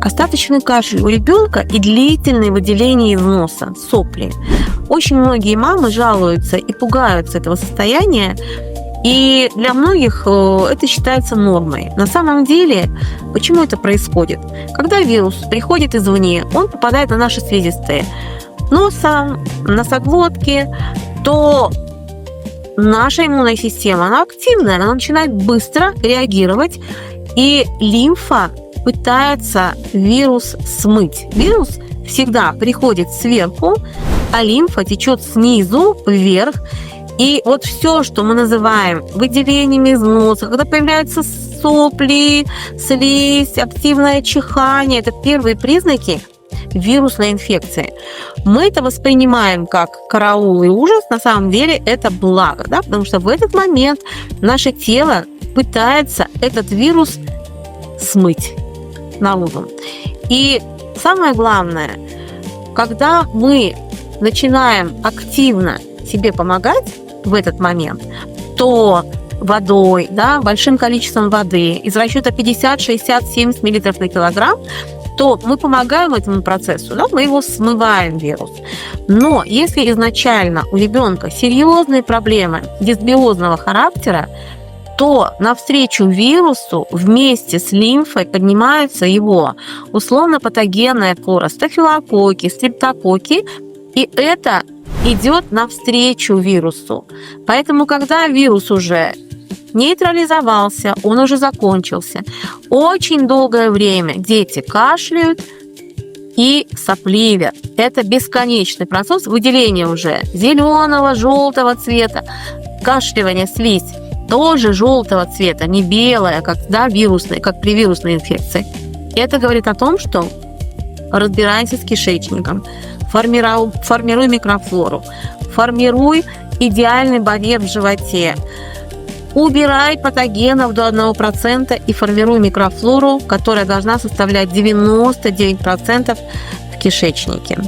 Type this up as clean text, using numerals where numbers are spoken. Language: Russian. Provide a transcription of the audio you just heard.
остаточный кашель у ребенка и длительное выделение из носа, сопли. Очень многие мамы жалуются и пугаются этого состояния, и для многих это считается нормой. На самом деле, почему это происходит? Когда вирус приходит извне, он попадает на наши слизистые носа, носоглотки, то наша иммунная система, она активная, она начинает быстро реагировать, и лимфа пытается вирус смыть. Вирус всегда приходит сверху, а лимфа течет снизу вверх. И вот все, что мы называем выделениями из носа, когда появляются сопли, слизь, активное чихание, это первые признаки вирусной инфекции. Мы это воспринимаем как караул и ужас, на самом деле это благо, да? Потому что в этот момент наше тело пытается этот вирус смыть наружу. И самое главное, когда мы начинаем активно себе помогать в этот момент, то водой, да, большим количеством воды из расчета 50, 60, 70 мл на килограмм, то мы помогаем этому процессу, да, мы его смываем, вирус. Но если изначально у ребенка серьезные проблемы дисбиозного характера, то навстречу вирусу вместе с лимфой поднимаются его условно-патогенная флора, стафилококки, стрептококки, и это идет навстречу вирусу. Поэтому, когда вирус уже нейтрализовался, он уже закончился, очень долгое время дети кашляют и сопливят. Это бесконечный процесс выделения уже зеленого, желтого цвета, кашливание, слизь тоже желтого цвета, не белая, как, да, вирусная, как при вирусной инфекции. Это говорит о том, что разбирайся с кишечником, формируй микрофлору, формируй идеальный барьер в животе, убирай патогенов до 1% и формируй микрофлору, которая должна составлять 99% в кишечнике.